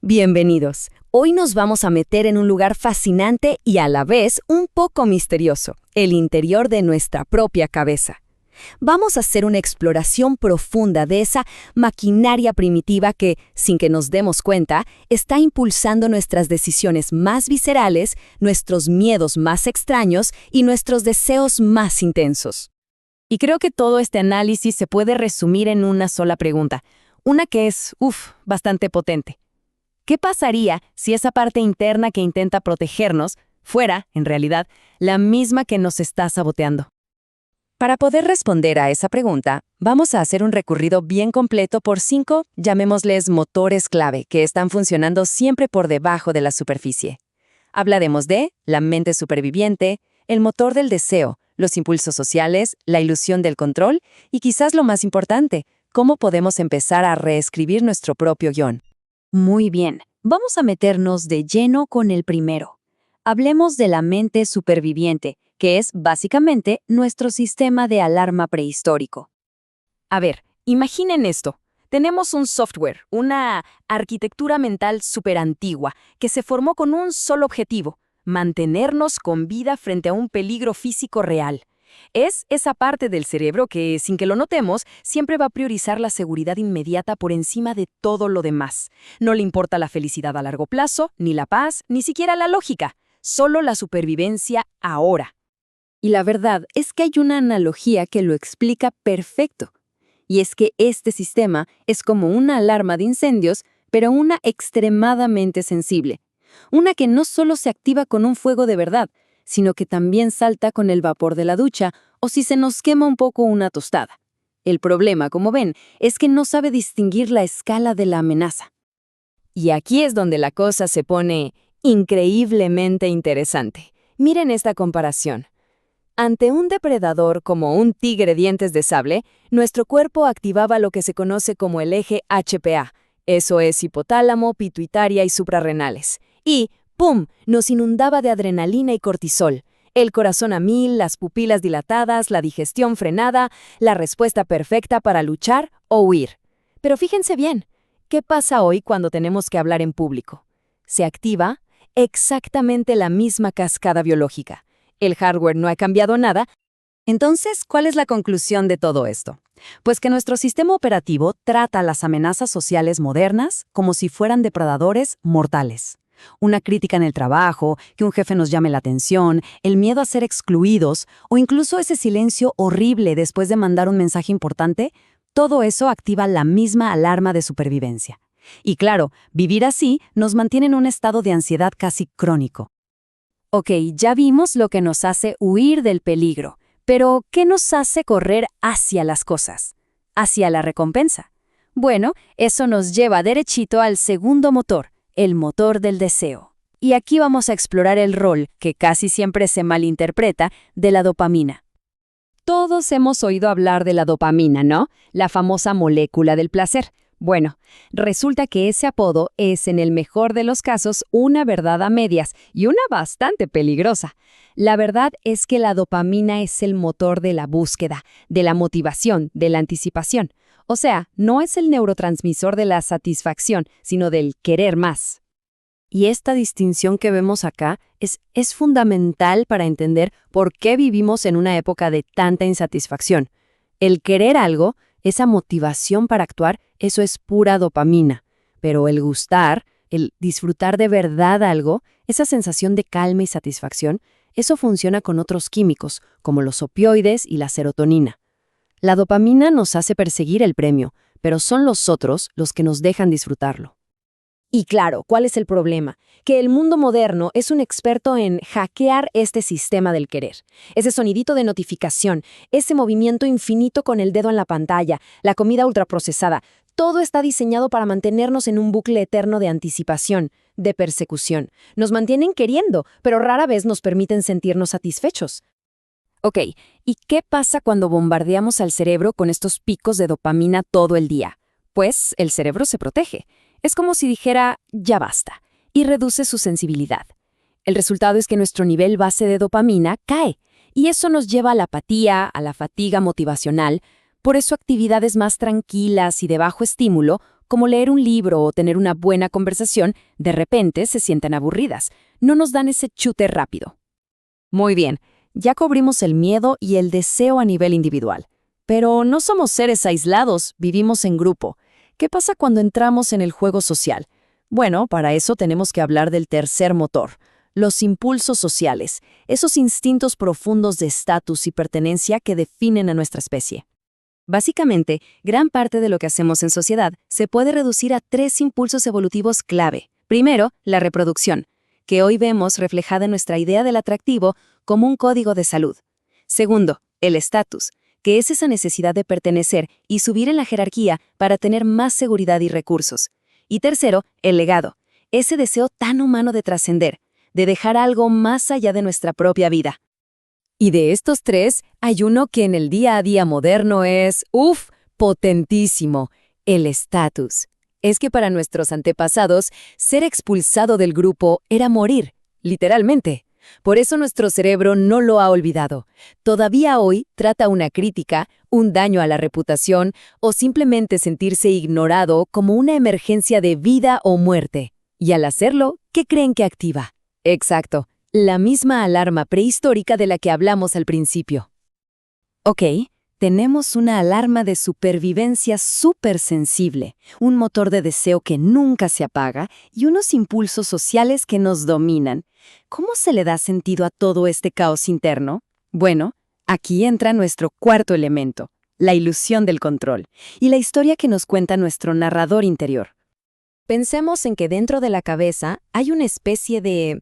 Bienvenidos. Hoy nos vamos a meter en un lugar fascinante y a la vez un poco misterioso, el interior de nuestra propia cabeza. Vamos a hacer una exploración profunda de esa maquinaria primitiva que, sin que nos demos cuenta, está impulsando nuestras decisiones más viscerales, nuestros miedos más extraños y nuestros deseos más intensos. Y creo que todo este análisis se puede resumir en una sola pregunta, una que es, bastante potente. ¿Qué pasaría si esa parte interna que intenta protegernos fuera, en realidad, la misma que nos está saboteando? Para poder responder a esa pregunta, vamos a hacer un recorrido bien completo por 5, llamémosles motores clave, que están funcionando siempre por debajo de la superficie. Hablaremos de la mente superviviente, el motor del deseo, los impulsos sociales, la ilusión del control y quizás lo más importante, cómo podemos empezar a reescribir nuestro propio guión. Muy bien, vamos a meternos de lleno con el primero. Hablemos de la mente superviviente, que es básicamente nuestro sistema de alarma prehistórico. A ver, imaginen esto. Tenemos un software, una arquitectura mental superantigua, que se formó con un solo objetivo: mantenernos con vida frente a un peligro físico real. Es esa parte del cerebro que, sin que lo notemos, siempre va a priorizar la seguridad inmediata por encima de todo lo demás. No le importa la felicidad a largo plazo, ni la paz, ni siquiera la lógica, solo la supervivencia ahora. Y la verdad es que hay una analogía que lo explica perfecto. Y es que este sistema es como una alarma de incendios, pero una extremadamente sensible. Una que no solo se activa con un fuego de verdad, sino que también salta con el vapor de la ducha o si se nos quema un poco una tostada. El problema, como ven, es que no sabe distinguir la escala de la amenaza. Y aquí es donde la cosa se pone increíblemente interesante. Miren esta comparación. Ante un depredador como un tigre dientes de sable, nuestro cuerpo activaba lo que se conoce como el eje HPA. Eso es hipotálamo, pituitaria y suprarrenales. Y ¡pum!, nos inundaba de adrenalina y cortisol. El corazón a 1000, las pupilas dilatadas, la digestión frenada, la respuesta perfecta para luchar o huir. Pero fíjense bien, ¿qué pasa hoy cuando tenemos que hablar en público? Se activa exactamente la misma cascada biológica. El hardware no ha cambiado nada. Entonces, ¿cuál es la conclusión de todo esto? Pues que nuestro sistema operativo trata las amenazas sociales modernas como si fueran depredadores mortales. Una crítica en el trabajo, que un jefe nos llame la atención, el miedo a ser excluidos o incluso ese silencio horrible después de mandar un mensaje importante, todo eso activa la misma alarma de supervivencia. Y claro, vivir así nos mantiene en un estado de ansiedad casi crónico. Ok, ya vimos lo que nos hace huir del peligro, pero ¿qué nos hace correr hacia las cosas? Hacia la recompensa. Bueno, eso nos lleva derechito al segundo motor, el motor del deseo. Y aquí vamos a explorar el rol, que casi siempre se malinterpreta, de la dopamina. Todos hemos oído hablar de la dopamina, ¿no? La famosa molécula del placer. Bueno, resulta que ese apodo es, en el mejor de los casos, una verdad a medias y una bastante peligrosa. La verdad es que la dopamina es el motor de la búsqueda, de la motivación, de la anticipación. O sea, no es el neurotransmisor de la satisfacción, sino del querer más. Y esta distinción que vemos acá es fundamental para entender por qué vivimos en una época de tanta insatisfacción. El querer algo, esa motivación para actuar, eso es pura dopamina. Pero el gustar, el disfrutar de verdad algo, esa sensación de calma y satisfacción, eso funciona con otros químicos, como los opioides y la serotonina. La dopamina nos hace perseguir el premio, pero son los otros los que nos dejan disfrutarlo. Y claro, ¿cuál es el problema? Que el mundo moderno es un experto en hackear este sistema del querer. Ese sonidito de notificación, ese movimiento infinito con el dedo en la pantalla, la comida ultraprocesada, todo está diseñado para mantenernos en un bucle eterno de anticipación, de persecución. Nos mantienen queriendo, pero rara vez nos permiten sentirnos satisfechos. Ok, ¿y qué pasa cuando bombardeamos al cerebro con estos picos de dopamina todo el día? Pues el cerebro se protege. Es como si dijera, ya basta, y reduce su sensibilidad. El resultado es que nuestro nivel base de dopamina cae, y eso nos lleva a la apatía, a la fatiga motivacional. Por eso actividades más tranquilas y de bajo estímulo como leer un libro o tener una buena conversación, de repente se sienten aburridas. No nos dan ese chute rápido. Muy bien, ya cubrimos el miedo y el deseo a nivel individual. Pero no somos seres aislados, vivimos en grupo. ¿Qué pasa cuando entramos en el juego social? Bueno, para eso tenemos que hablar del tercer motor, los impulsos sociales, esos instintos profundos de estatus y pertenencia que definen a nuestra especie. Básicamente, gran parte de lo que hacemos en sociedad se puede reducir a 3 impulsos evolutivos clave. Primero, la reproducción, que hoy vemos reflejada en nuestra idea del atractivo como un código de salud. Segundo, el estatus, que es esa necesidad de pertenecer y subir en la jerarquía para tener más seguridad y recursos. Y tercero, el legado, ese deseo tan humano de trascender, de dejar algo más allá de nuestra propia vida. Y de estos 3, hay uno que en el día a día moderno es, potentísimo, el estatus. Es que para nuestros antepasados, ser expulsado del grupo era morir, literalmente. Por eso nuestro cerebro no lo ha olvidado. Todavía hoy trata una crítica, un daño a la reputación o simplemente sentirse ignorado como una emergencia de vida o muerte. Y al hacerlo, ¿qué creen que activa? Exacto, la misma alarma prehistórica de la que hablamos al principio. Ok, tenemos una alarma de supervivencia súper sensible, un motor de deseo que nunca se apaga y unos impulsos sociales que nos dominan. ¿Cómo se le da sentido a todo este caos interno? Bueno, aquí entra nuestro cuarto elemento, la ilusión del control, y la historia que nos cuenta nuestro narrador interior. Pensemos en que dentro de la cabeza hay una especie de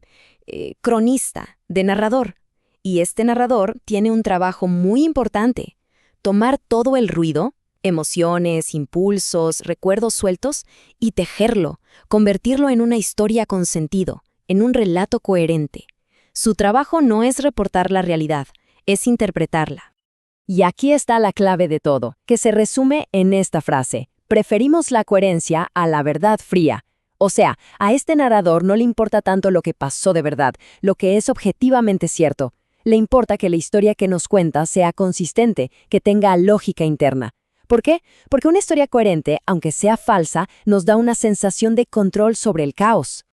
cronista, de narrador, y este narrador tiene un trabajo muy importante: tomar todo el ruido, emociones, impulsos, recuerdos sueltos, y tejerlo, convertirlo en una historia con sentido, en un relato coherente. Su trabajo no es reportar la realidad, es interpretarla. Y aquí está la clave de todo, que se resume en esta frase: preferimos la coherencia a la verdad fría. O sea, a este narrador no le importa tanto lo que pasó de verdad, lo que es objetivamente cierto. Le importa que la historia que nos cuenta sea consistente, que tenga lógica interna. ¿Por qué? Porque una historia coherente, aunque sea falsa, nos da una sensación de control sobre el caos.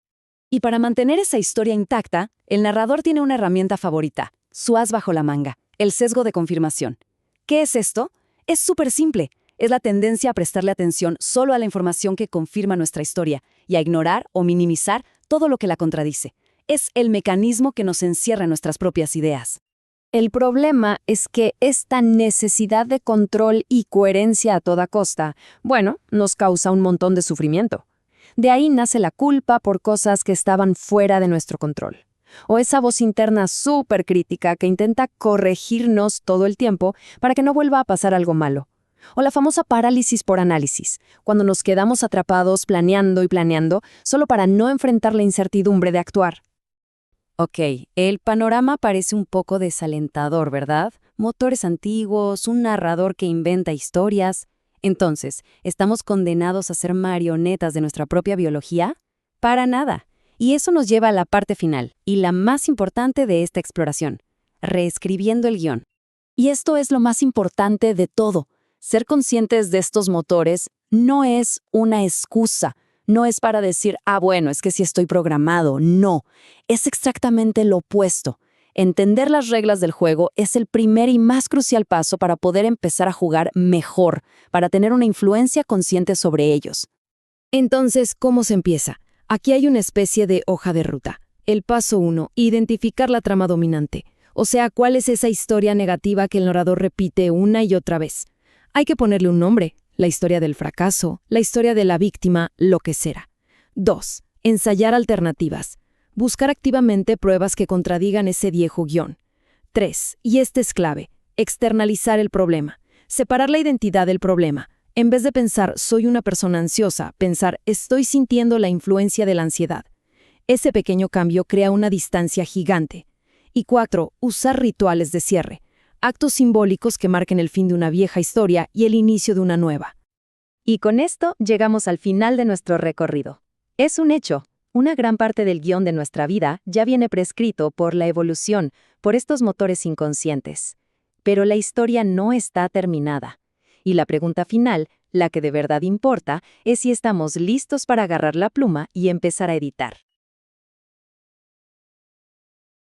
Y para mantener esa historia intacta, el narrador tiene una herramienta favorita, su as bajo la manga, el sesgo de confirmación. ¿Qué es esto? Es súper simple. Es la tendencia a prestarle atención solo a la información que confirma nuestra historia y a ignorar o minimizar todo lo que la contradice. Es el mecanismo que nos encierra en nuestras propias ideas. El problema es que esta necesidad de control y coherencia a toda costa, nos causa un montón de sufrimiento. De ahí nace la culpa por cosas que estaban fuera de nuestro control. O esa voz interna súper crítica que intenta corregirnos todo el tiempo para que no vuelva a pasar algo malo. O la famosa parálisis por análisis, cuando nos quedamos atrapados planeando y planeando solo para no enfrentar la incertidumbre de actuar. Ok, el panorama parece un poco desalentador, ¿verdad? Motores antiguos, un narrador que inventa historias. Entonces, ¿estamos condenados a ser marionetas de nuestra propia biología? Para nada. Y eso nos lleva a la parte final, y la más importante de esta exploración: reescribiendo el guión. Y esto es lo más importante de todo. Ser conscientes de estos motores no es una excusa, no es para decir, es que sí estoy programado. No, es exactamente lo opuesto. Entender las reglas del juego es el primer y más crucial paso para poder empezar a jugar mejor, para tener una influencia consciente sobre ellos. Entonces, ¿cómo se empieza? Aquí hay una especie de hoja de ruta. El paso 1, identificar la trama dominante. O sea, ¿cuál es esa historia negativa que el narrador repite una y otra vez? Hay que ponerle un nombre: la historia del fracaso, la historia de la víctima, lo que sea. 2. Ensayar alternativas. Buscar activamente pruebas que contradigan ese viejo guión. 3. Y este es clave: externalizar el problema. Separar la identidad del problema. En vez de pensar soy una persona ansiosa, pensar estoy sintiendo la influencia de la ansiedad. Ese pequeño cambio crea una distancia gigante. Y 4. Usar rituales de cierre. Actos simbólicos que marquen el fin de una vieja historia y el inicio de una nueva. Y con esto llegamos al final de nuestro recorrido. Es un hecho. Una gran parte del guión de nuestra vida ya viene prescrito por la evolución, por estos motores inconscientes. Pero la historia no está terminada. Y la pregunta final, La que de verdad importa es si estamos listos para agarrar la pluma y empezar a editar.